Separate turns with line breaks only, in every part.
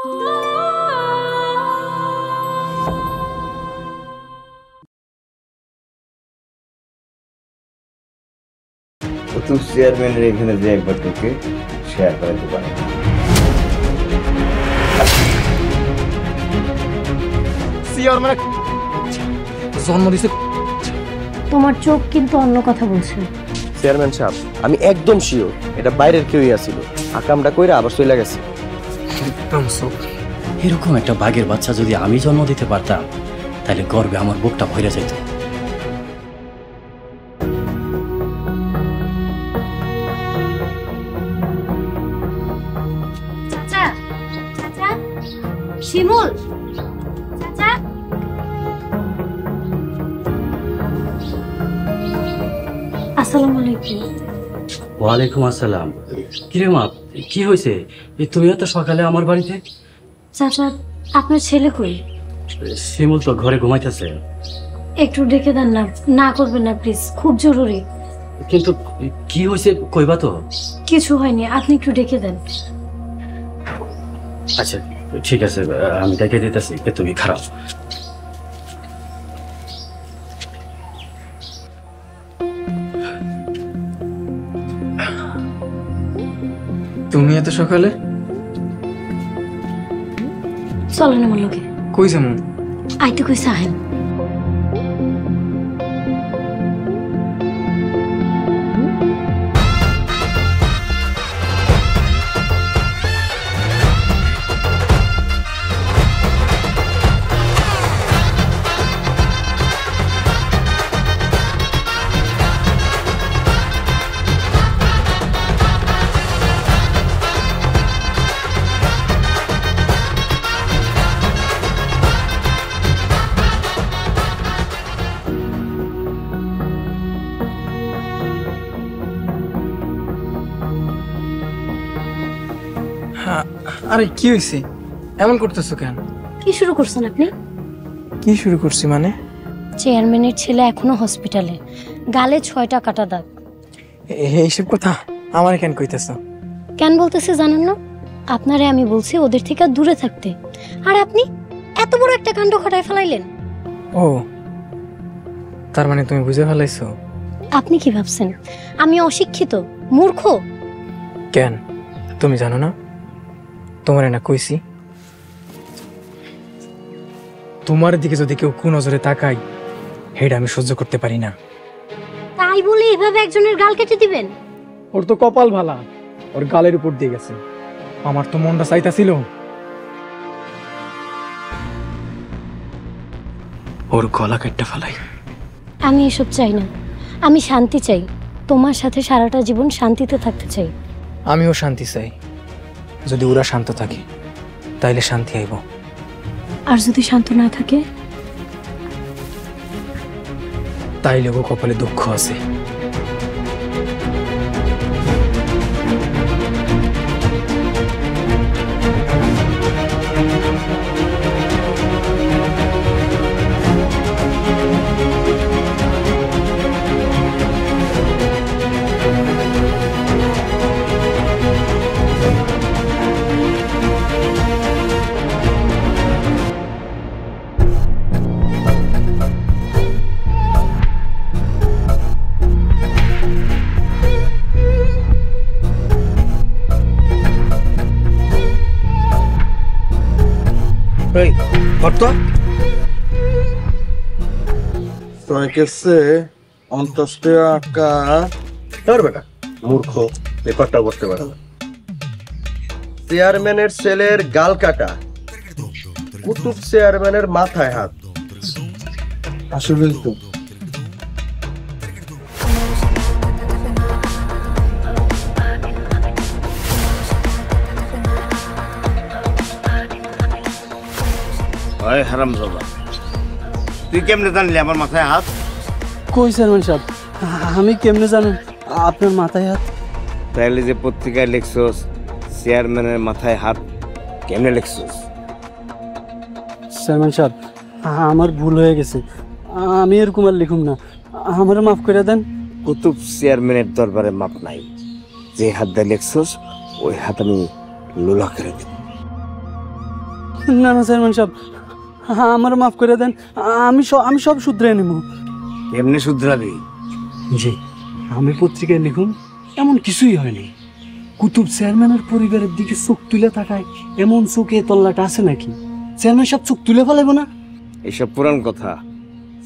প্রথম চেয়ারম্যানের এখানে যে একবার তোকে শেয়ার করাতে পারে
জন্ম দিছে।
তোমার চোখ কিন্তু অন্য কথা বলছে।
চেয়ারম্যান সাহেব, আমি একদম শিওর এটা বাইরের কেউই আছিল, আকামটা কইরা আবার চলে গেছে।
এরকম একটা বাঘের বাচ্চা যদি আমি জন্ম দিতে পারতাম তাহলে গর্বে আমার বুকটা ভরে যেত।
চাচা, চাচা, শিমুল, চাচা। আসসালামু আলাইকুম।
ওয়ালাইকুম আসসালাম। কিরে মা, কি হয়েছে? তুমি এত সকালে আমার বাড়িতে?
চাচা, আপনার ছেলে কই?
শিমুল তো ঘরে ঘুমাইতেছে।
একটু ডেকে দেন না, না করবেন না প্লিজ, খুব জরুরি।
কিন্তু কি হয়েছে কইবা তো?
কিছু হয়নি, আপনি একটু ডেকে দেন।
আচ্ছা ঠিক আছে, আমি ডেকে দিতেছি, তুমি খারাপ।
তুমি এত সকালে?
চলেন আমার লোকে।
কই যাবো?
আইতে কইছে আহেন।
আরে কি হয়েছে? এমন করতেছো কেন?
কি শুরু করছেন আপনি?
কি শুরু করছি মানে?
চেয়ারম্যানের ছেলে এখনো হসপিটালে, গালে 6টা কাটা দাগ।
এইসব কথা আমার কেন কইতেছো?
কেন বলতেছে জানেন না? আপনারে আমি বলছি ওদের থেকে দূরে থাকতে, আর আপনি এত বড় একটা কাণ্ড ঘটায় ফেলাইলেন।
ও, তার মানে তুমি বুঝে ফেলাইছো?
আপনি কি ভাবছেন আমি অশিক্ষিত, মূর্খ?
কেন তুমি জানো না? তোমার না কইছি, তোমার দিকে যদি কেউ কুনজরে তাকায় হেডা আমি সহ্য করতে পারি না।
তাই বলে এভাবে একজনের গাল কেটে দিবেন?
ওর তো কপাল ভালা, ওর গালের উপর দিয়ে গেছে। আমার তো মনটা চাইতাছিল ওর গলা কেটে ফেলাই।
আমি এসব চাই না, আমি শান্তি চাই। তোমার সাথে সারাটা জীবন শান্তিতে থাকতে চাই।
আমিও শান্তি চাই। যদি ওরা শান্ত থাকে তাইলে শান্তি আইব।
আর যদি শান্ত না থাকে?
তাইলে ও কপালে দুঃখ আছে।
মূর্খ, ব্যাপারটা করতে পারে না। চেয়ারম্যানের ছেলের গাল কাটা, কুতুব চেয়ারম্যানের মাথায় হাত। আসলে তো
হারামজাদা, তুই কেমনে জানলি আমার মাথায় হাত?
কই চেয়ারম্যান সাহেব, আমি কেমনে জানো আপনার মাথায় হাত?
তাইলে যে পত্রিকায় লিখছস চেয়ারম্যানের মাথায় হাত, কেমনে লিখছস?
চেয়ারম্যান সাহেব, আমার ভুল হয়ে গেছে, আমি এরকম আর লিখুম না, আমার মাফ করে দেন।
কুতুব চেয়ারম্যানের দরবারে মাপ নাই, যে হাত দিয়ে লিখছস ওই হাত আমি লোলা করে দেব।
না না চেয়ারম্যান সাহেব, আমার মাফ করে দেন, আমি সব শুধরে নেব।
এমনি শুধরাবি?
জি, আমি পত্রিকায় লিখুন এমন কিছুই হয়নি। কুতুব চেয়ারম্যানের পরিবারের দিকে চোখ তুলে তাকায় এমন চোখে তল্লাটা আছে নাকি? চেয়ারম্যান সাহেব চোখ তুলে ফেলাইব না?
এসব পুরান কথা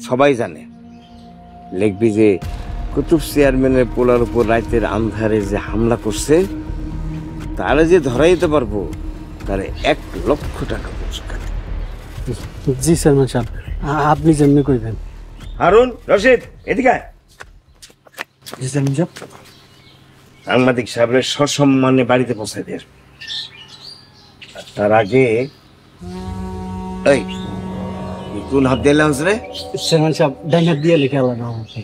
সবাই জানে। লিখবি যে কুতুব চেয়ারম্যানের পোলার উপর রাতের আন্ধারে যে হামলা করছে তারা যে ধরাই দিতে পারবো তারে 1 লক্ষ টাকা পুরস্কার।
জি চেয়ারম্যান সাহেব, আপনি যেমনি কইবেন।
হারুন, রশিদ, এদিকে আয়।
জি চেয়ারম্যান সাহেব।
সাংবাদিক সাহেবের সসম্মানে বাড়িতে পৌঁছে দিয়ে আসবে। আর তার আগে এই তুই কোন হাত দিয়ে লাউস রে?
চেয়ারম্যান সাহেব ডাইন হাত দিয়ে লিখে আলাদা আমাকে।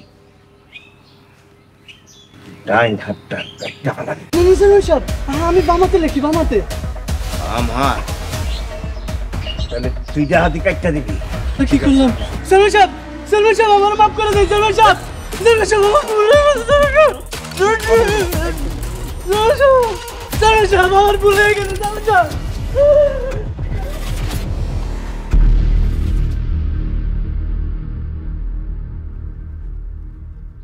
ডাইন হাতটা কাটতে পালাবি।
চেয়ারম্যান সাহেব আমি বামাতে লিখি, বামাতে।
আমার তাহলে তুই যা হাতি কাটটা দিবি।
কি করলাম? চেয়ারম্যান সাহেব, চেয়ারম্যান সাহেব আমার মাফ করে দেন। চেয়ারম্যান সাহেব, চেয়ারম্যান সাহেব আমার ভুল হয়ে গেছে। চেয়ারম্যান সাহেব আমার ভুল হয়ে গেছে। চেয়ারম্যান সাহেব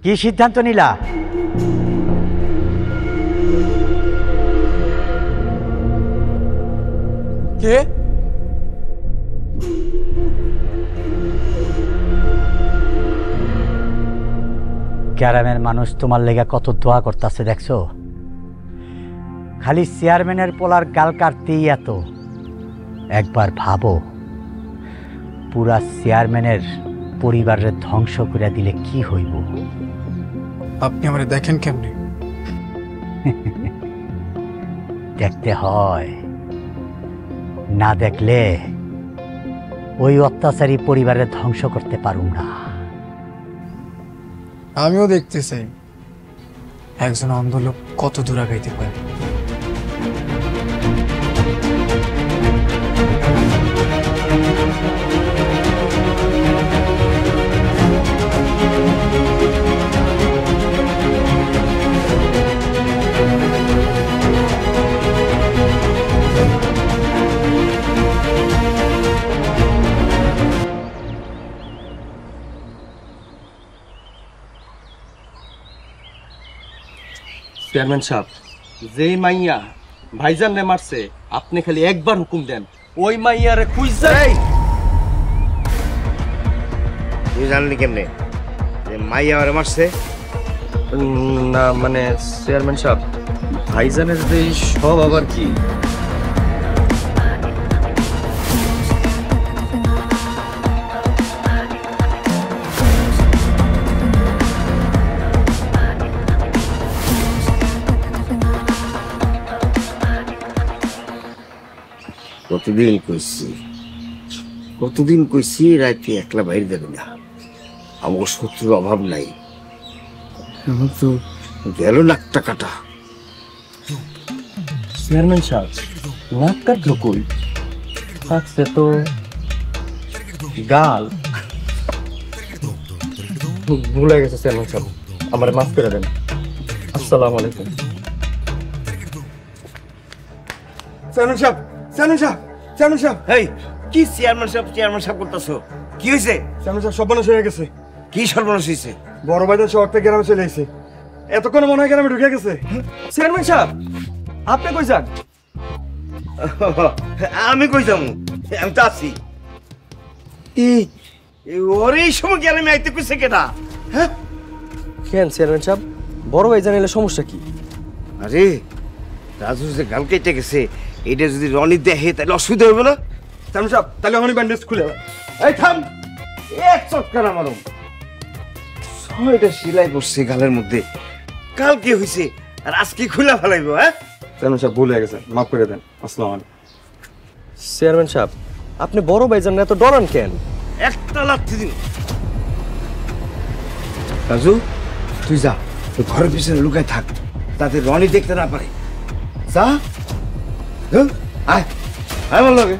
কি সিদ্ধান্ত নিলা?
কে?
গ্রামের মানুষ তোমার লেগে কত দোয়া করতেছে দেখছো? খালি চেয়ারম্যানের পোলার গাল কাটতেই এত। একবার ভাবো, পুরা চেয়ারম্যানের পরিবারের ধ্বংস করে দিলে কি হইব?
আপনি আমারে দেখেন কেমনে?
দেখতে হয়, না দেখলে ওই অত্যাচারী পরিবারের ধ্বংস করতে পারুম না।
আমিও দেখতে চাই একজন অন্ধ লোক কত দূর আগাইতে পারে।
চেয়ারম্যান সাহেব, যেই মাইয়া ভাইজান রে মারছে আপনি খালি একবার হুকুম দেন, ওই মাইয়ারে খুঁজে।
তুই জানলি কেমনে যে মাইয়া ওরে মারছে?
না মানে চেয়ারম্যান সাহেব, ভাইজানের যে সব আবার কি?
কতদিন কইছি রাতে একলা বাইরে যাবে না। আমার শত্রুর অভাব নাই। আমার তো গেল লাখ টাকাটা।
চেয়ারম্যান সাহেব, নাক কাটলো কই? থাকছে তো গাল। ভুলে গেছে চেয়ারম্যান সাহেব, আমার মাফ করে দেন। আসসালামু আলাইকুম।
চেয়ারম্যান সাহেব, চেয়ারম্যান সাহেব, চেয়ারম্যান সাহেব, এই কি চেয়ারম্যান সাহেব করতেছো? কি হয়েছে?
চেয়ারম্যান সাহেব সর্বনাশ হয়ে গেছে।
কি সর্বনাশ হয়েছে?
বড় ভাইজান শহর থেকে গ্রামে চলে এসেছে। এতক্ষণ মনে হয় গ্রামে ঢুকে গেছে।
চেয়ারম্যান সাহেব, আপনি কই যান?
আমি কই যাবো? আমি তো আছি। ওর এই সময় গ্রামে আইতে কইছে কেটা? হ্যাঁ
কেন চেয়ারম্যান সাহেব, বড় ভাই জানাইলে সমস্যা কি?
আরে রাজু যে গাল কেটে গেছে, এটা যদি রনি দেখে তাহলে অসুবিধা হবে না?
চেয়ারম্যান সাহেব তাহলে আমি ব্যান্ডেজ খুলে দাও।
এই থাম, এক চটকার আমারও 6টা সেলাই পড়ছে গালের মধ্যে। কাল কি হয়েছে আর আজকে খুলে ফেলাইবো? হ্যাঁ
চেয়ারম্যান সাহেব ভুল হয়ে গেছে, মাফ করে দেন। আসসালামু আলাইকুম।
চেয়ারম্যান সাহেব, আপনি বড় ভাই জান এত ডরান কেন?
একটা লাথি দিন। রাজু তুই যা, তুই ঘরের পিছনে লুকায় থাক, তাতে রনি দেখতে না পারে। যা, আয় আয় বল লোকে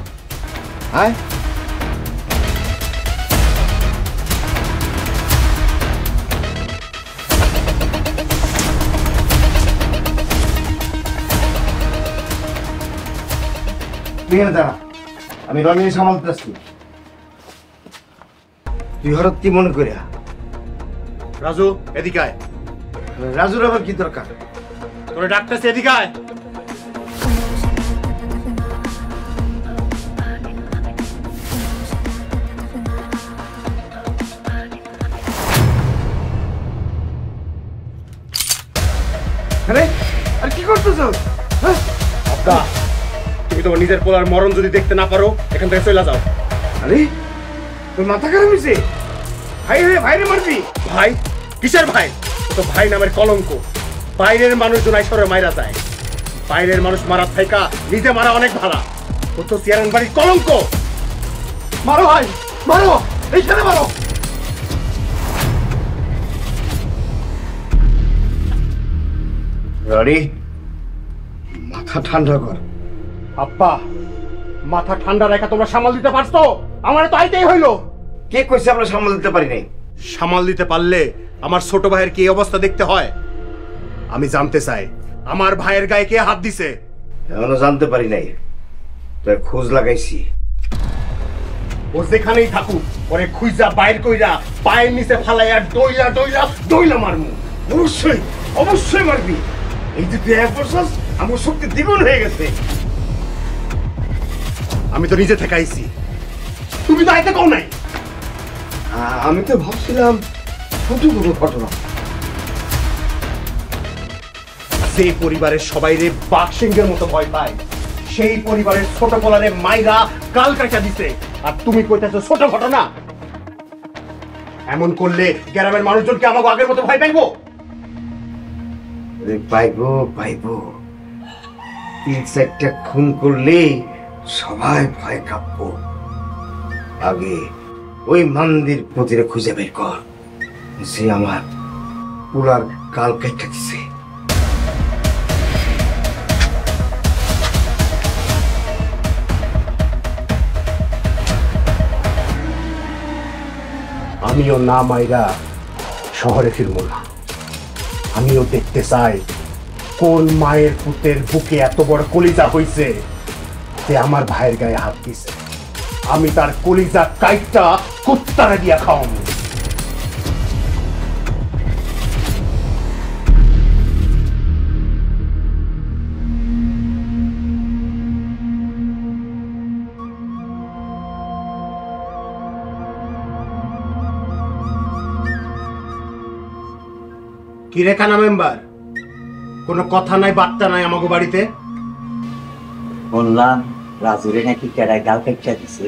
আয়। এখানে দাঁড়া, আমি রনির সামালতেছি। তুই হঠাৎ কি মনে করিয়া?
রাজু এদিকে আয়।
রাজুর আবার কি দরকার?
তোরে ডাকতেছে, এদিকে আয়।
আরে আর কি করতেছ?
আব্বা, তুমি তোমার নিজের পোলার মরণ যদি দেখতে না পারো এখান থেকে চলে যাও।
আরে তোর মাথা খারাপ হয়েছে? ভাই রে, ভাইরে মারবি?
ভাই? কিসের ভাই? ও তো ভাই নামের কলঙ্ক। বাইরের মানুষজন আইসরে মাইরা যায়, বাইরের মানুষ মারার থাইকা নিজে মারা অনেক ভালো। ও তো চেয়ারম্যান বাড়ির কলঙ্ক। মারো ভাই, মারো, এইখানে মারো।
রনি, মাথা ঠান্ডা কর।
আব্বা, মাথা ঠান্ডা রেখা তোমরা সামাল দিতে পারছো? আমার তো আইতেই হইলো।
কে কইছে আমরা সামাল দিতে পারি নাই?
সামাল দিতে পারলে আমার ছোট ভাইয়ের কি অবস্থা দেখতে হয়? আমি জানতে চাই আমার ভাইয়ের গায়ে কে হাত দিছে।
এখনো জানতে পারি নাই, তাই খোঁজ লাগাইছি।
ও যেখানেই থাকুক ওরে খুঁজা বাইর কইরা পায়ের নিচে ফালাইয়া ডইলা ডইলা ডইলা মারমু।
অবশ্যই অবশ্যই মারবি। এই যে তুই এক বছর আমার শক্তি দ্বিগুণ হয়ে গেছে।
আমি তো নিজে থেকে আইছি, তুমি তো আইতে কও নাই।
আমি তো ভাবছিলাম ছোট কোনো ঘটনা।
যে পরিবারের সবাই রে বাঘসিংহের মতো ভয় পায়, সেই পরিবারের ছোট পোলারে মাইরা কাল কাটা দিছে, আর তুমি কইতেছো ছোট ঘটনা। এমন করলে গ্রামের মানুষজনকে আমাকে আগের মতো ভয় পাইবো?
পাইবো পাইবো, 3-4টা খুন করলে সবাই ভয় কাঁপবো। আগে ওই মন্দির প্রতিরে খুঁজে বের কর, সে আমার পুরার কাল কেটে দিছে।
আমিও না মাইরা শহরে ফিরবো না। আমিও দেখতে চাই কোন মায়ের পুতের বুকে এত বড় কলিজা হইছে যে আমার ভাইয়ের গায়ে হাত দিছে। আমি তার কলিজা কাইটটা কুত্তারে দিয়া খাওয়াবো। কিরে কানা মেম্বার, কোনো কথা নাই বার্তা নাই আমাগো বাড়িতে?
বললাম রাজুরে নাকি কেডায় গাল কাইটা দিছে।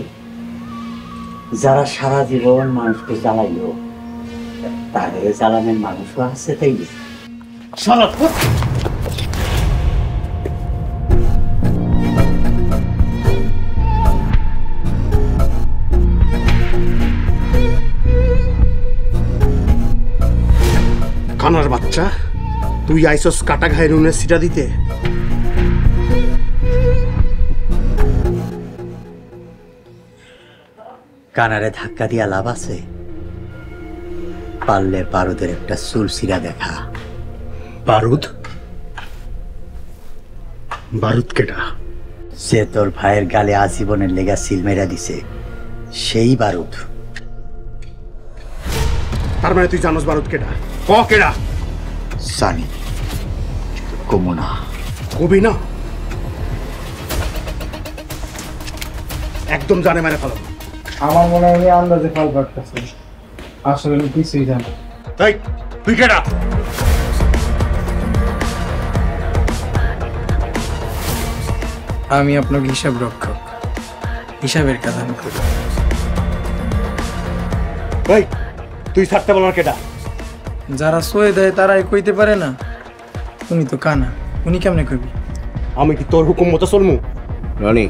যারা সারা জীবন মানুষকে জ্বালাইলো তাদের জ্বালানোর মানুষও আছে, তাই
শালা কানার বাচ্চা, তুই আইসস কাটা ঘায়ে নুনের সিটা দিতে?
কানারে ধাক্কা দিয়া লাভ আছে? পারলে বারুদের একটা চুল সিরা দেখা।
বারুদ? বারুদ কেটা?
সে তোর ভাইয়ের গালে আজীবনের লেগা সিল মেরা দিছে, সেই বারুদ।
তার মানে তুই জানোস বারুদ কেটা? ক কেডা?
জানি, কমু না।
কবি না? একদম জানে মানে ফেলো।
আমার মনে হয় আমি আন্দাজে ফাল পাঠতেছি, আসলে আমি কিছুই জানি না।
এই তুই কেডা?
আমি আপনার হিসাব রক্ষক, হিসাবের কাজ আমি করি।
এই তুই ছাড়তে বলার কেডা?
যারা সয়ে দেয় তারাই কইতে পারে না। উনি তো কানা, উনি কেমনে কইবি?
আমি কি তোর হুকুম মতো চলমু?
রনি,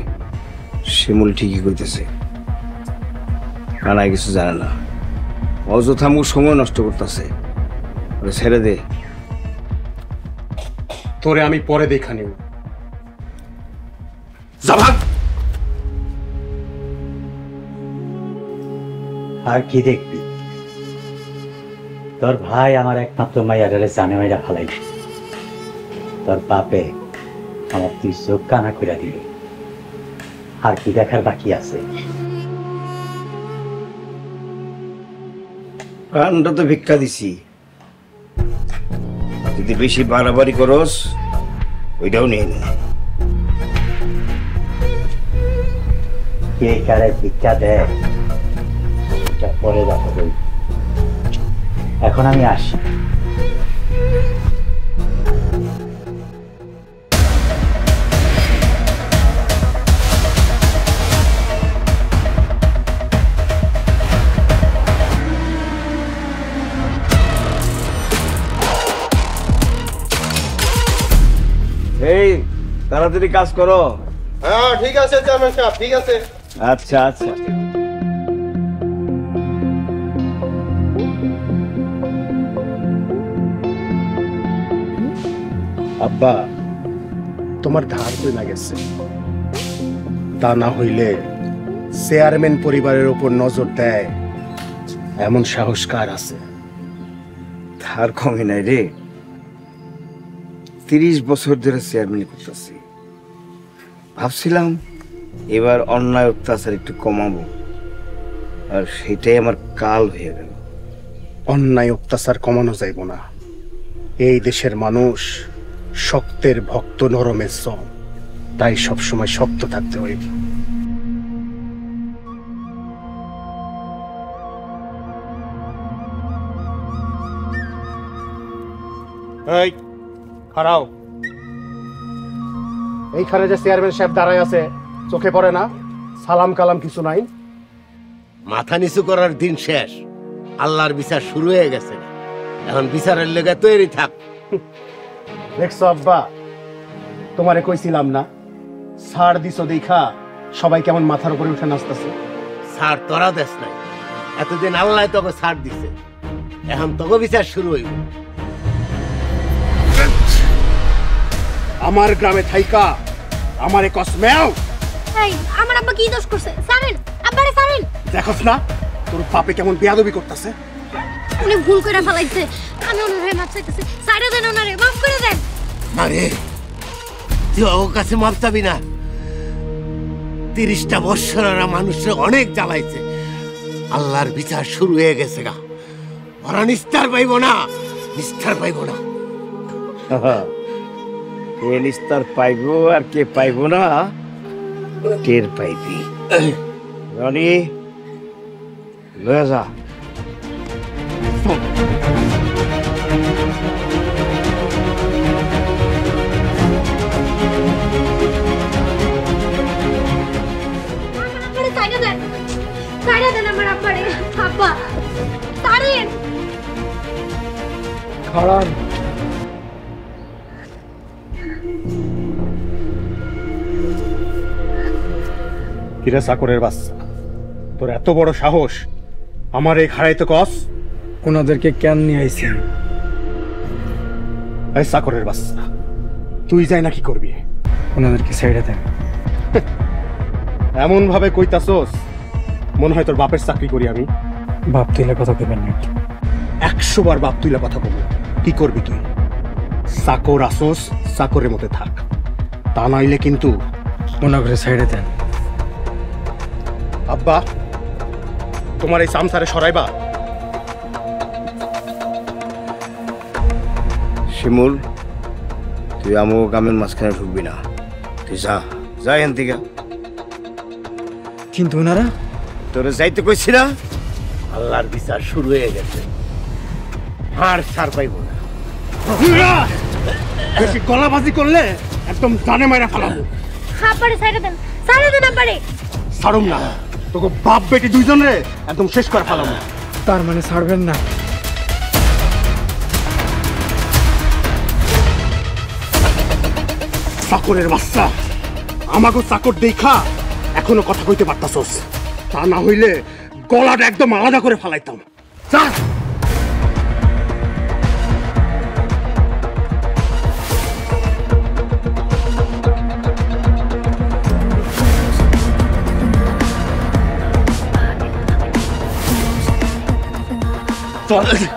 শিমুল ঠিকই কইতেছে, কানায় কিছু জানে না, অযথা মুখ সময় নষ্ট করতেছে। ছেড়ে দে।
তোরে আমি পরে দেখা নিব। যা ভাগ।
আর কি দেখবি? তোর ভাই আমার একমাত্র মাইয়ারে জানে মাইরা ফালাই, তোর বাপে আমার তুই চোখ কানা করে দিল। আর কি দেখার বাকি আছে?
প্রাণটা তো ভিক্ষা দিছি, যদি বেশি বাড়াবাড়ি করস ওইটাও নিয়ে নে।
কে কারে ভিক্ষা দেয় এটা পরে দেখা যাবে। এখন আমি আসি।
এই তাড়াতাড়ি কাজ করো।
হ্যাঁ ঠিক আছে চেয়ারম্যান সাহেব, ঠিক আছে।
আচ্ছা আচ্ছা।
আব্বা, তোমার ধার কই না গেছে? তা না হইলে চেয়ারম্যান পরিবারের উপর নজর দেয় এমন সাহস কার আছে?
ধার কমে নাই রে, 30 বছর ধরে চেয়ারম্যান করতেছি। ভাবছিলাম এবার অন্যায় অত্যাচার একটু কমাবো, আর সেটাই আমার কাল হয়ে গেল।
অন্যায় অত্যাচার কমানো যাইব না। এই দেশের মানুষ শক্তের ভক্ত, নরমের সম, তাই সবসময় শক্ত থাকতে হইব। এই খাড়াও, এইখানে যে চেয়ারম্যান সাহেব দাঁড়ায় আছে চোখে পড়ে না? সালাম কালাম কিছু নাই?
মাথা নিচু করার দিন শেষ, আল্লাহর বিচার শুরু হয়ে গেছে, এখন বিচারের লেগে তৈরি থাক।
দেখছো আব্বা, তোমারে কইছিলাম না, ছাড় দিছো দেখা সবাই কেমন মাথার উপরে উঠে নাচতেছে।
ছাড় তোরা দেশ নাই, এতদিন আল্লাহ তোকে ছাড় দিছে, এখন তোকে বিচার শুরু হইব।
আমার গ্রামে থাইকা আমারে কসমেও
এই আমার আব্বা কি দোষ করছে? সারেন আব্বারে সারেন।
দেখোস না তোর বাপে কেমন বেয়াদবি করতেছে?
উনি ভুল করে ফেলাইছে, আমি ওনারে মাফ চাইতেছি। সাইডে দেন, ওনারে মাফ করে দেন।
আরে তুই ওর কাছে মাপ চাবি না। 30টা বৎসর ওরা মানুষের অনেক জ্বালাইছে, আল্লাহর বিচার শুরু হয়ে গেছে গা। ওরা নিস্তার পাইব না, নিস্তার পাইব না।
কে নিস্তার পাইব আর কে পাইব না টের পাইবি। রনি লয়ে যা।
সাইডে দেন, সাইডে দেন আমার আব্বারে। আব্বা সারেন।
খাড়ান
কিরে চাকরের বাচ্চা, তোর এত বড় সাহস আমার এই খাড়াইতে কস?
ওনাদেরকে কেন নিয়ে আইছেন?
এই চাকরের বাচ্চা, তুই যাই না কি করবি?
ওনাদেরকে সাইডে দেন।
এমন ভাবে কইতাছস মনে হয় তোর বাপের চাকরি করি আমি।
বাপ তুলে কথা কইবেন না।
100 বার বাপ তুইলা কথা বলবো। কি করবি তুই? চাকর আসোস, চাকরের মধ্যে থাক, তা নাইলে কিন্তু।
ওনাকে সাইডে দেন।
আব্বা, তোমার এই সামসারে সরাইবা?
শিমুল, তুই আমো গ্রামের মাঝখানে ঢুকবি না, তুই যা যা এখান থেকে।
কিন্তু ওনারা
তোরে যাইতে কইছি না?
আল্লাহর বিচার শুরু হয়ে গেছে, আর ছাড় পাইব না।
বেশি গলাবাজি করলে একদম জানে মাইরা ফেলাবো।
আব্বারে সাইডে দেন, সাইডে দেন আব্বারে।
ছাড়ুম না, তোকে বাপ বেটি দুইজনে একদম শেষ করে ফেলাবো।
তার মানে ছাড়বেন না?
চাকরের বাচ্চা, আমাকে চাকর দেখা এখনো কথা কইতে পারতাছস, তা না হইলে গলাটা একদম আলাদা করে ফেলাইতাম। যা।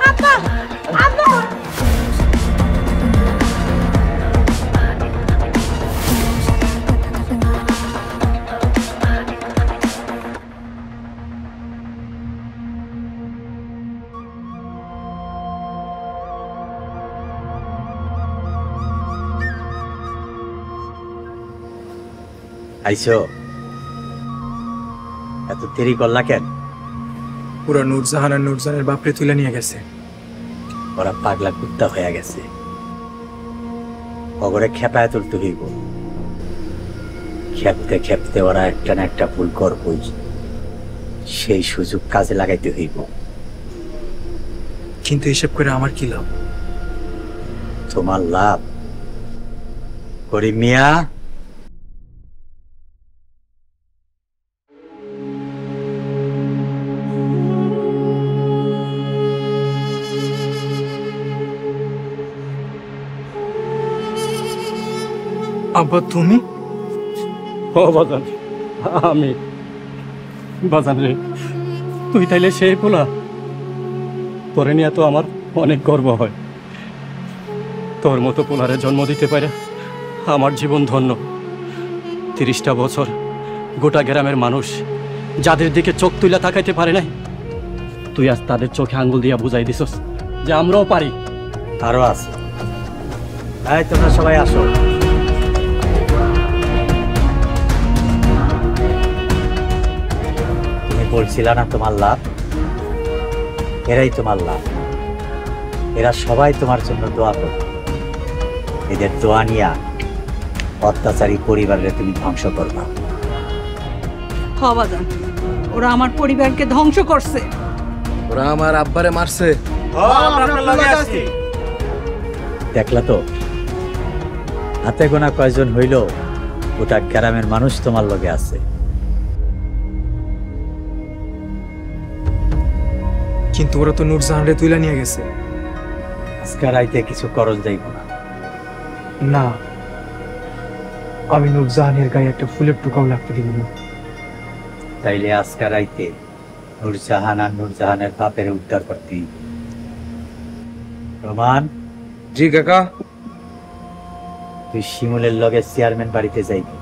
আব্বা আব্বা
আইসো, এত দেরি করলা কেন?
পুরা নূরজাহান আর নূরজাহানের বাপরে তুলে নিয়ে গেছে।
ওরা পাগলা কুত্তা হয়ে গেছে, অগরে খেপায় তুলতে হইব। খেপতে খেপতে ওরা একটা না একটা ভুল করবই, সেই সুযোগ কাজে লাগাইতে হইব।
কিন্তু এসব করে আমার কি লাভ?
তোমার লাভ করিম মিয়া।
আব্বা তুমি?
ও বাজান, আমি বাজান রে, তুই তাইলে সেই পোলা? তোরে নিয়ে তো আমার অনেক গর্ব হয়। তোর মতো পোলারে জন্ম দিতে পারে আমার জীবন ধন্য। 30টা বছর গোটা গ্রামের মানুষ যাদের দিকে চোখ তুলে তাকাইতে পারে নাই, তুই আজ তাদের চোখে আঙ্গুল দিয়া বুঝাই দিছস যে আমরাও পারি।
আরো আছে, এই তোমরা সবাই আসো। তুমি বলছিল না তোমার লাভ? এরাই তোমার লাভ। এরা সবাই তোমার জন্য দোয়া করবে। এদের দোয়া নিয়া অত্যাচারী পরিবারের তুমি ধ্বংস করবা।
বাজান, ওরা আমার পরিবারকে ধ্বংস করছে।
ওরা আমার আব্বারে মারছে।
দেখলা তো, হাতে গোনা কয়জন হইল, গোটা গ্রামের মানুষ তোমার লগে আছে।
কিন্তু ওরা তো নূরজাহানরে তুলে নিয়ে গেছে।
আজকে রাইতে কিছু করজ যাইব না।
না, আমি নূরজাহানের গায়ে একটা ফুলের টুকাও লাগতে দিব না।
তাইলে আজকে রাইতে নূরজাহান আর নূরজাহানের বাপের উদ্ধার করতে। রোমান।
জি কাকা।
তুই শিমুলের লগে চেয়ারম্যান বাড়িতে যাইবি।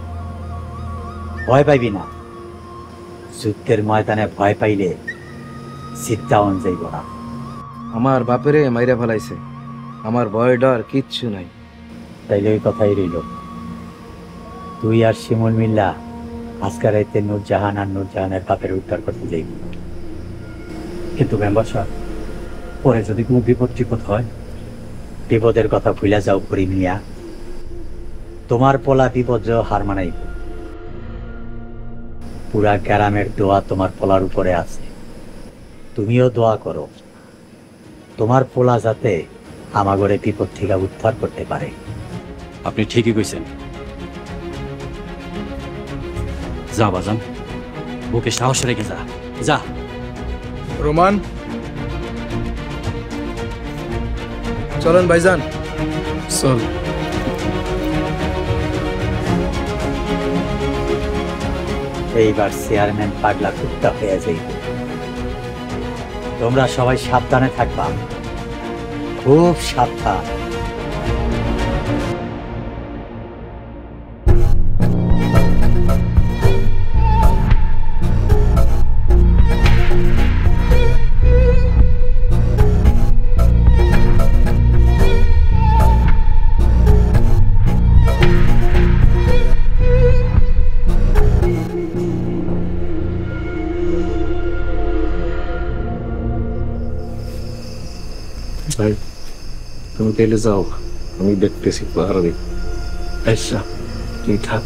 ভয় পাইবি না। যুদ্ধের ময়দানে ভয় পাইলে সিদ্ধাওন যাইব না।
আমার বাপেরে মাইরা ফেলাইছে, আমার ভয় ডর কিচ্ছু নাই।
তাইলে ওই কথাই রইল। তুই আর শিমুল মিল্লা আজকে রাইতে নূরজাহান আর নূরজাহানের বাপের উদ্ধার করতে যাইব।
কিন্তু মেম্বার সাহেব, পরে যদি কোনো বিপদ টিপদ হয়?
বিপদের কথা ভুলে যাও করিম মিয়া। তোমার পোলা বিপদ হার মানাইব। পুরা গ্রামের দোয়া তোমার পোলার উপরে আছে। তুমিও দোয়া করো তোমার পোলা যাতে আমাগরে বিপদ থেকে উদ্ধার করতে পারে।
আপনি ঠিকই কইছেন। যা বাজান, বুকে সাহস রেখে যা। যা
রোমান, চলেন ভাইজান, চল।
এইবার চেয়ারম্যান পাগলা কুত্তা হয়ে যাইব। তোমরা সবাই সাবধানে থাকবা, খুব সাবধান।
ভাই, তুমি তেলে যাও, আমি দেখতেছি পাহাড় দিক। আচ্ছা, তুই থাক।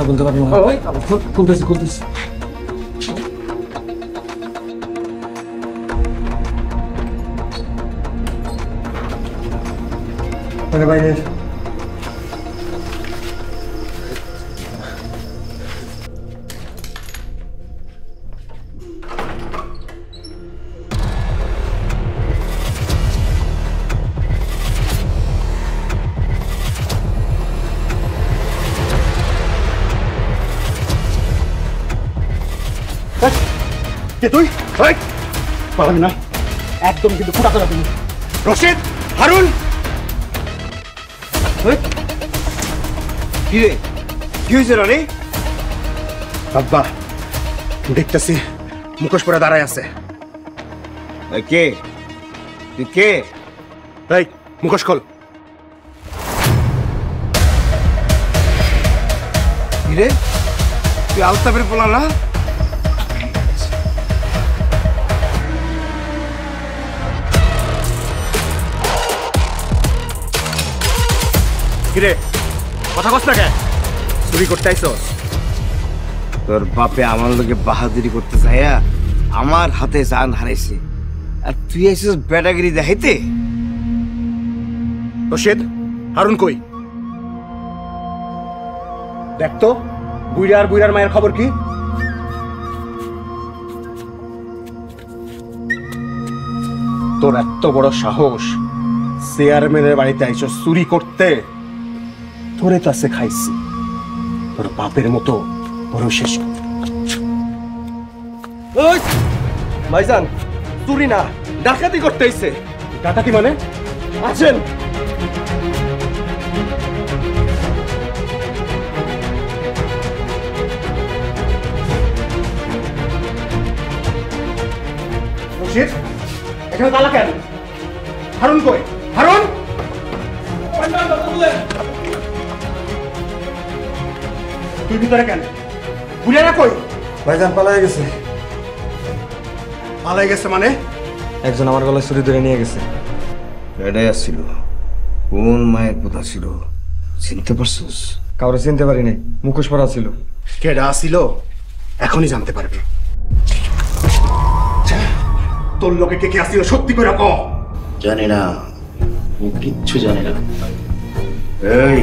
বলতে পারবো না। খুলতেছি। বাইরে কে তুই? পালাবি না, একদম কিন্তু ফুটা করা তুমি। রশিদ, হারুন,
কি রে, কি হয়েছে রানী?
আব্বা দেখতেছি মুখোশ পরে দাঁড়ায় আছে।
কে তুই? কে?
এই মুখোশ খোল।
কি রে, তুই আলতাফের পোলা না?
কিরে কথা কস না কে? চুরি করতে আইছস?
তোর বাপে আমার লোকে বাহাদুরি করতে চাইয়া আমার হাতে জান হারাইছে, আর তুই আইছিস বেটাগিরি দেখাইতে?
রশিদ, হারুন কই? দেখ তো বুইড়া আর বুইড়ার মায়ের খবর কি? তোর এত বড় সাহস, চেয়ারম্যানের বাড়িতে আইছস চুরি করতে? তোরে কাছে খাইছি, তোর বাপের মতো বড় শেষ।
ওই ভাইজান, চুরি না ডাকাতি করতে আইছে।
ডাকাতি মানে? আছেন রশিদ, এখানে তালা কেন? হারুন কই? হারুন, তুই ভিতরে কেন? বুঝে কই?
ভাইজান পালাই গেছে।
পালাই গেছে মানে?
একজন আমার গলায় ছুরি ধরে নিয়ে গেছে।
এটাই আসছিল, কোন মায়ের পোতা ছিল চিনতে পারছিস?
কাউরে চিনতে পারি নাই, মুখোশ পরা ছিল।
কেডা আসিল এখনই জানতে পারবি। তোর লোকে কে কে আসিল সত্যি করে ক।
জানি না, কিচ্ছু জানি না।
এই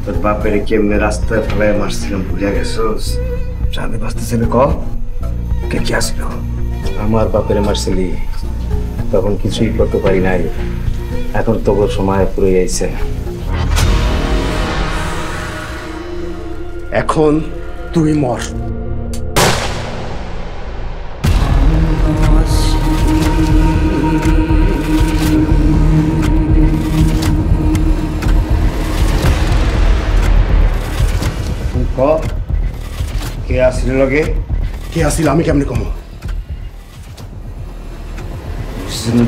তোর বাপের কেমনে রাস্তায় ফেলায় মারছিলাম ভুলে গেছস? জানতে পারতেছিলি ক কে কে আসিল?
আমার বাপেরে মারছিলি, তখন কিছুই করতে পারি নাই। এখন তোর সময় পুরো আইছে।
এখন তুই মর।
কে আসিল লগে?
কে আসিল আমি কেমনে কমো?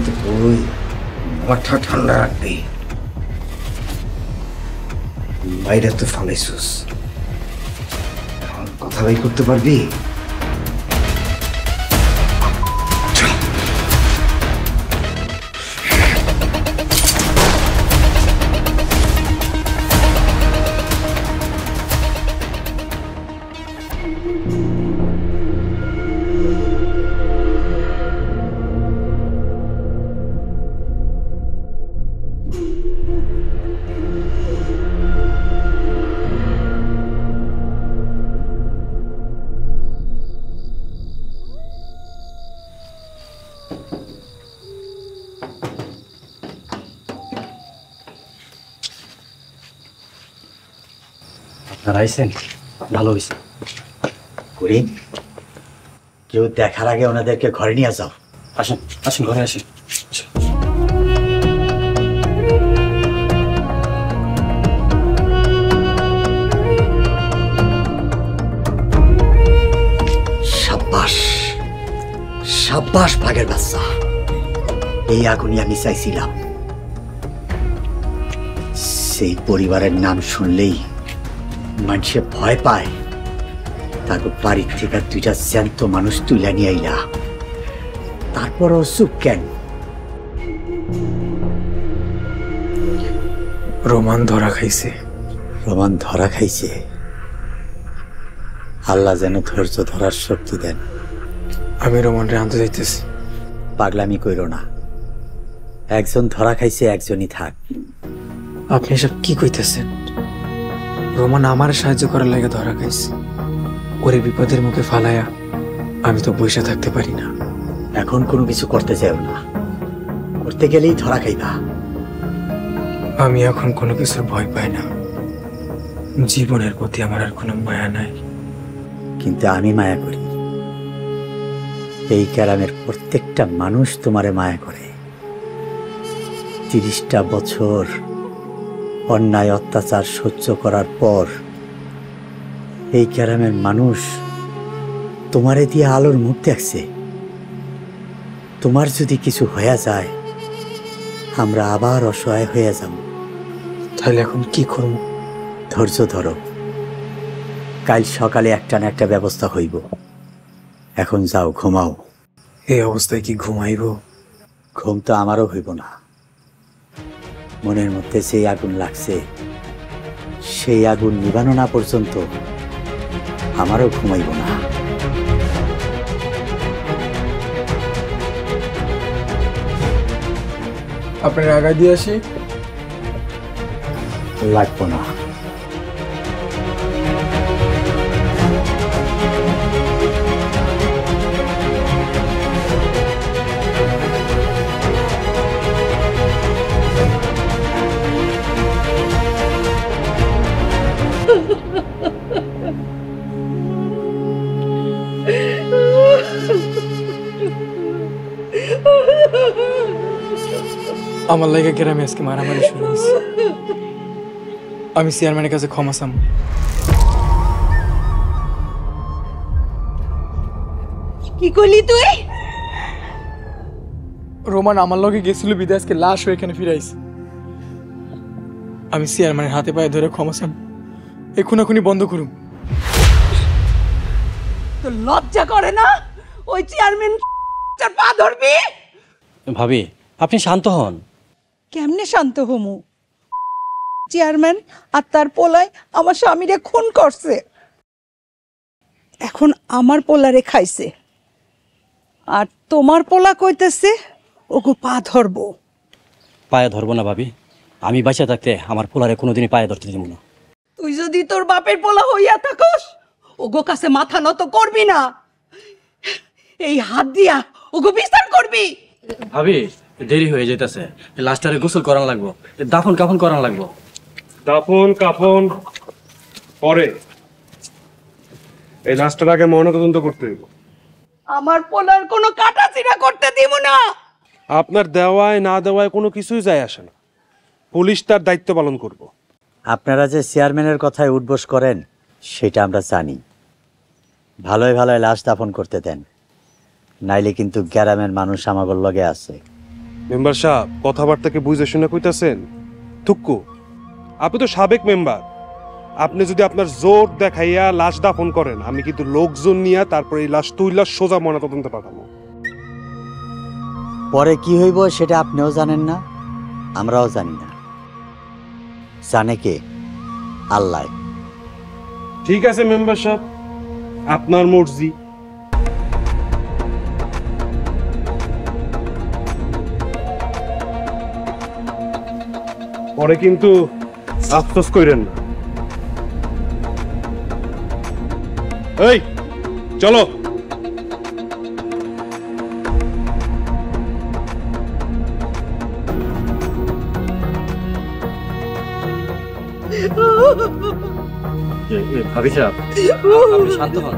তো কই, মাথা ঠান্ডা রাখবি। বাইরে তো ফালাইছিস, এখন কথা বাই করতে পারবি?
আপনারা আইসেন, ভালো হয়েছে। করিম, কেউ দেখার আগে ওনাদেরকে ঘরে নিয়ে যাও।
আসেন আসেন, ঘরে আসেন।
সাব্বাস সাব্বাস ভাগের বাচ্চা, এই আগুনই আমি চাইছিলাম। সেই পরিবারের নাম শুনলেই মানুষে ভয় পায়। তারপর বাড়ির থেকে দুইটা জ্যান্ত মানুষ তুলে নিয়ে আইলা, তারপরও চুপ কেন?
রোমান ধরা খাইছে।
রোমান ধরা খাইছে? আল্লাহ যেন ধৈর্য ধরার শক্তি দেন।
আমি রোমানরে আনতে যাইতেছি।
পাগলামি কইরো না, একজন ধরা খাইছে, একজনই থাক।
আপনি এসব কি কইতেছেন? রোমান আমার সাহায্য করার লাগে ধরা খাইছে। ওরে বিপদের মুখে ফালায়া আমি তো বসে থাকতে পারি না।
এখন কোনো কিছু করতে চাও না, করতে গেলেই ধরা খাইবা।
আমি এখন কোনো কিছুর ভয় পাই না। জীবনের প্রতি আমার আর কোনো মায়া নাই।
কিন্তু আমি মায়া করি। এই গ্রামের প্রত্যেকটা মানুষ তোমারে মায়া করে। 30টা বছর অন্যায় অত্যাচার সহ্য করার পর এই গ্রামের মানুষ তোমারে দিয়ে আলোর মুখ দেখছে। তোমার যদি কিছু হয়ে যায় আমরা আবার অসহায় হয়ে যাব।
তাহলে এখন কি করব?
ধৈর্য ধরো, কাল সকালে একটা না একটা ব্যবস্থা হইব। এখন যাও, ঘুমাও।
এই অবস্থায় কি ঘুমাইব?
ঘুম তো আমারও হইব না। মনের মধ্যে সেই আগুন লাগছে, সেই আগুন নিবানো না পর্যন্ত আমারও ঘুমাইব না।
আপনার আগায় দিয়ে আসি?
লাগবো না।
আমার লাগে গ্রামে আজকে মারামারি শুরু হয়েছে। আমি চেয়ারম্যানের কাছে ক্ষমা চাম।
কি করলি তুই?
রোমান আমার লগে গেছিল বিদায় আজকে লাশ হয়ে এখানে ফিরাইছে। আমি চেয়ারম্যানের হাতে পায়ে ধরে ক্ষমা চাম। এই খুনাখুনি বন্ধ করুন।
তো লজ্জা করে না? ওই চেয়ারম্যান পা ধরবি?
ভাবি আপনি শান্ত হন।
কেমনে শান্ত হমু? চেয়ারম্যান আর তার পোলায় আমার স্বামীরে খুন করছে, এখন আমার পোলারে খাইছে, আর তোমার পোলা কইতেছে ওগো পা ধরবো।
পায়ে ধরবো না ভাবি, আমি বাঁচা থাকতে আমার পোলারে কোনোদিনই পায়ে ধরতে দিব না।
তুই যদি তোর বাপের পোলা হইয়া থাকস ওগো কাছে মাথা নত করবি না, এই হাত দিয়া ওগো বিচার করবি।
ভাবি দেরি হয়ে যেতেছে, লাস্টারে গোসল করান লাগবো, দাফন কাফন করান লাগবো।
দাফন কাফন পরে, এই লাশটার আগে ময়নাতদন্ত করতে হইব।
আমার পোলার কোনো কাটাছিড়া করতে দিব না।
আপনার দেওয়ায় না দেওয়ায় কোনো কিছুই যায় আসে না, পুলিশ তার দায়িত্ব পালন করব।
আপনারা যে চেয়ারম্যানের কথায় উঠবোস করেন সেটা আমরা জানি। ভালোই ভালোই লাশ দাফন করতে দেন, নাইলে কিন্তু গ্রামের মানুষ আমাগর লগে আছে।
মেম্বার সাহেব কথাবার্তাকে বুঝে শুনে কইতাছেন? থুক্কু, আপনি তো সাবেক মেম্বার, আপনি যদি আপনার জোর দেখাইয়া লাশ দাফন করেন, আমি কিন্তু লোকজন নিয়ে তারপর এই লাশ তুইলা সোজা ময়নাতদন্তে পাঠাবো।
পরে কি হইব সেটা আপনিও জানেন না, আমরাও জানি না। জানে কে? আল্লাহ।
ঠিক আছে মেম্বার সাহেব, আপনার মর্জি। পরে কিন্তু আফসোস করেন না। এই চলো।
ভাবি সাহেব আপনি শান্ত হন।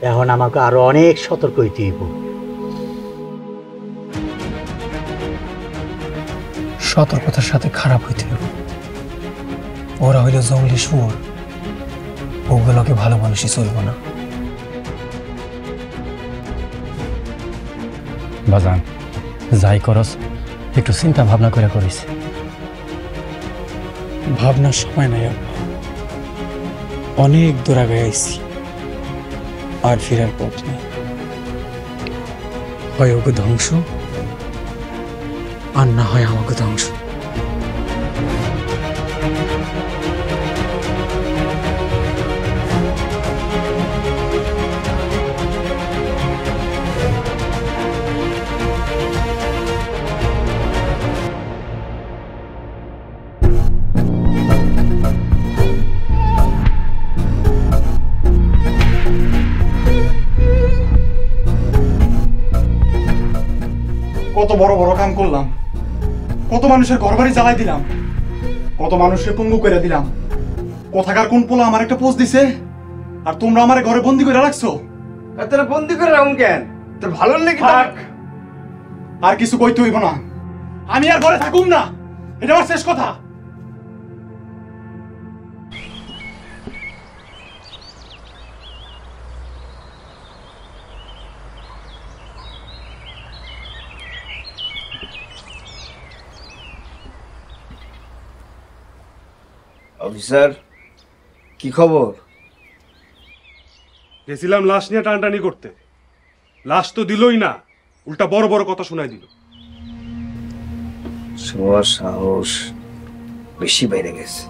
এখন আমাকে আরো অনেক সতর্ক হইতে হইব।
সতর্কতার সাথে খারাপ হইতে হবে। ওরা হইল জঙ্গলি শুয়োর, ওগুলোকে ভালো মানুষই চলব না।
বাজান যাই করস একটু চিন্তা ভাবনা করে করিস।
ভাবনার সময় নাই আব্বা, অনেক দূর আগে আইছি, আর ফেরার পথ নেই। হয় ওকে ধ্বংস আর না হয় আমাকে ধ্বংস।
কত বড় বড় কাম করলাম, কত মানুষের ঘরবাড়ি জ্বালাই দিলাম, কত মানুষকে পঙ্গু করে দিলাম। কোথাকার কোন পোলা আমার একটা পোস্ট দিছে, আর তোমরা আমার ঘরে বন্দি করে রাখছো।
তোরা বন্দি করে রাখুন কেন? তোর ভালো লেগে
থাক, আর কিছু কইতে হইব না। আমি আর ঘরে থাকুম না, এটা আমার শেষ কথা।
অফিসার, কি খবর?
গেছিলাম লাশ নিয়ে টানটানি করতে, লাশ তো দিলই না, উল্টা বড় বড় কথা শোনাই দিল।
তোমার সাহস বেশি বেড়ে গেছে।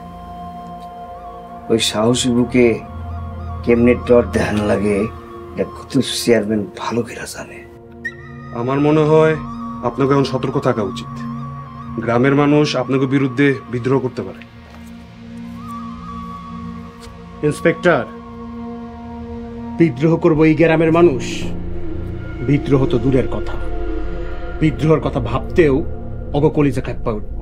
ওই সাহসী বুকে কেমনে ডর ধ্যান লাগে এটা কুতুব চেয়ারম্যান ভালো করে জানে।
আমার মনে হয় আপনাকে এখন সতর্ক থাকা উচিত। গ্রামের মানুষ আপনাকে বিরুদ্ধে বিদ্রোহ করতে পারে।
ইন্সপেক্টর, বিদ্রোহ করবো এই গ্রামের মানুষ? বিদ্রোহ তো দূরের কথা, বিদ্রোহের কথা ভাবতেও অগকলিজা কাঁপা উঠব।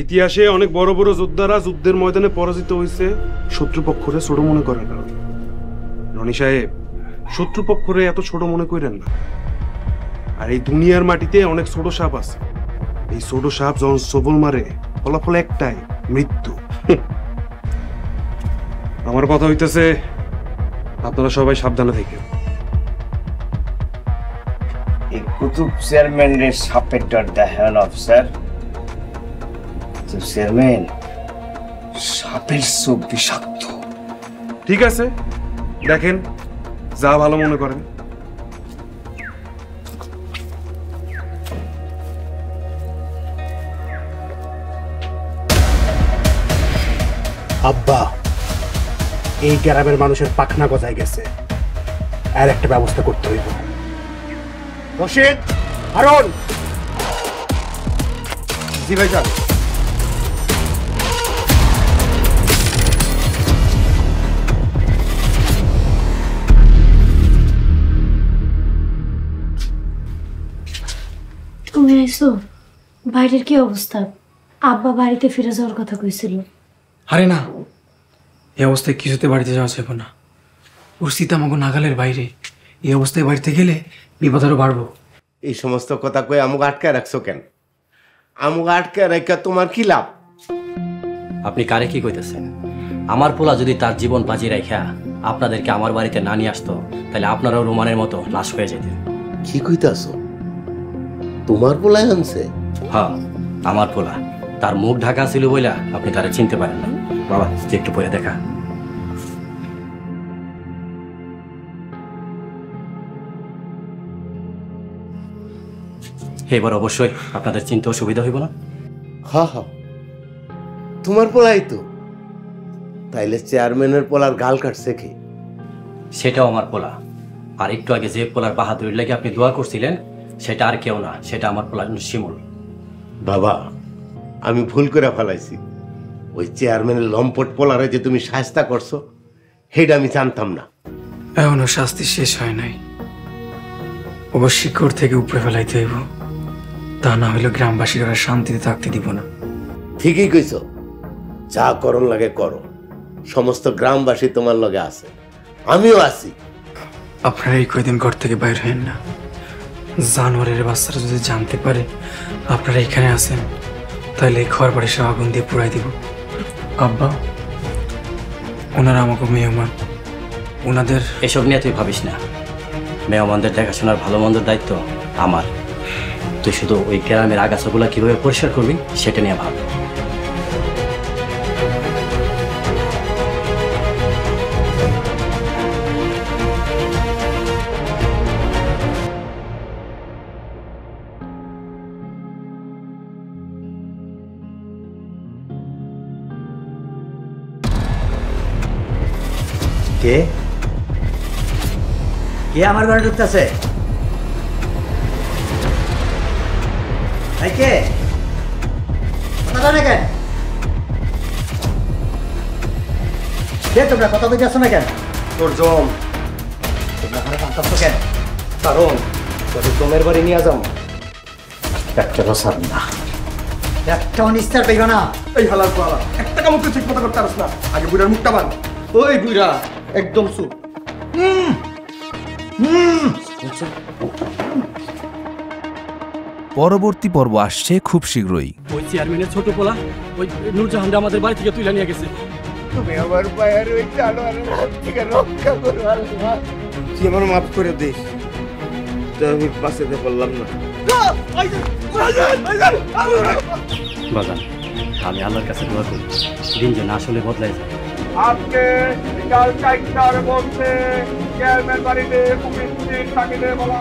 ইতিহাসে অনেক বড় বড় যোদ্ধারা যুদ্ধের ময়দানে পরাজিত হয়েছে শত্রুপক্ষরে ছোট মনে করার কারণে। রনি সাহেব, শত্রুপক্ষরে এত ছোট মনে করেন না। আর এই দুনিয়ার মাটিতে অনেক ছোট সাপ আছে, এই ছোট সাপ যখন সবল মারে ফলাফল একটাই, মৃত্যু। আমার কথা হইতেছে আপনারা সবাই সাবধানে থাকেন।
এই কুতুব চেয়ারম্যানের সাপের ডর দেখেন অফিসার। চেয়ারম্যান সাপের চোখ বিষাক্ত।
ঠিক আছে, দেখেন যা ভালো মনে করেন।
আব্বা, এই গ্রামের মানুষের পাখনা গজায় গেছে, আর একটা ব্যবস্থা করতে হইব। রশিদ, হারুন।
জি ভাইজান।
তুমি আইসো? বাইরের কি অবস্থা? আব্বা বাড়িতে ফিরে যাওয়ার কথা কইছিল।
আরে না, এই অবস্থায় কিছুতে বাড়িতে যাওয়া যাবে না। ওর সীতা আমাকে নাগালের বাইরে। এই অবস্থায় বাড়িতে গেলে বিপদ আরো বাড়বো।
এই সমস্ত কথা কই আমুক আটকায় রাখছো কেন? আমুক আটকায় রাখা তোমার কি লাভ?
আপনি কারে কি কইতেছেন? আমার পোলা যদি তার জীবন বাজি রাখা আপনাদেরকে আমার বাড়িতে না নিয়ে আসতো, তাহলে আপনারাও রোমানের মতো লাশ হয়ে যেতেন।
কি কইতাছো? তোমার পোলাই আনছে?
হ্যাঁ, আমার পোলা। তার মুখ ঢাকা ছিল বইলা আপনি তারা চিনতে পারেন না। বাবা, একটু পরে দেখা। এবার অবশ্যই আপনাদের চিনতে অসুবিধা হইব না?
হা হা, তোমার পোলাই তো। তাইলে চেয়ারম্যানের পোলার গাল কাটছে কি?
সেটাও আমার পোলা। আর একটু আগে যে পোলার বাহাদুরির লাগে আপনি দোয়া করছিলেন, সেটা আর কেউ না, সেটা আমার পোলা শিমুল।
বাবা, আমি ভুল করে ফেলাইছি। ওই চেয়ারম্যানের লম্পট পোলারে যে তুমি শাস্তা করছো, সেটা আমি জানতাম না।
এখনো শাস্তি শেষ হয় নাই। ওর শিকড় থেকে উপরে ফেলাইতে হইব, তা না হইলে গ্রামবাসীরা শান্তিতে থাকতে দিব না।
ঠিকই কইছ, যা করণ লাগে করো। সমস্ত গ্রামবাসী তোমার লগে আছে, আমিও আছি।
আপনারা এই কয়দিন ঘর থেকে বাইর হয়েন না। জানোয়ারের বাচ্চারা যদি জানতে পারে আপনারা এখানে আছেন, তাহলে এই ঘর বাড়ি সব আগুন দিয়ে পুড়াই দিব। আব্বা, ওনারা আমাকে মেহমান, ওনাদের
এসব নিয়ে তুই ভাবিস না। মেহমানদের দেখাশোনার ভালো মন্দের দায়িত্ব আমার। তুই শুধু ওই গ্রামের আগাছাগুলা কিভাবে পরিষ্কার করবি সেটা নিয়ে ভাব।
কে কে আমার ঘরে ঢুকতেছে? কে কথা বলে কেন? কে তোমরা কথা বলতে আসছো না কেন?
তোর জম।
তোমরা ঘরে কাঁদতেছো কেন?
কারণ তোদের জমের বাড়ি নিয়ে যাও।
একটাও ছাড় না, একটাও নিস্তার পাইব না।
এই হালার পালা একটা কাম ঠিক মতো করতে পারছ না, আগে বুড়ার মুখটা বান। ওই বুড়া একদম চুপ।
পরবর্তী পর্ব আসছে খুব শীঘ্রই।
ওই চেয়ারম্যানের ছোট পোলা ওই নূরজাহানরা আমাদের বাড়ি থেকে তুলে নিয়ে গেছে।
তুমি আমার পায়ের ওই জানোয়ারের হাত থেকে রক্ষা করো আল্লাহ।
তুই আমার মাফ করে দিস, তো আমি বাঁচাতে পারলাম না।
বাজান, আমি আল্লাহর কাছে দোয়া করি দিন যেন আসলে বদলাই যায়।
আজকে বিকাল 4টার মধ্যে চেয়ারম্যান বাড়িতে উপস্থিত থাকিতে বলা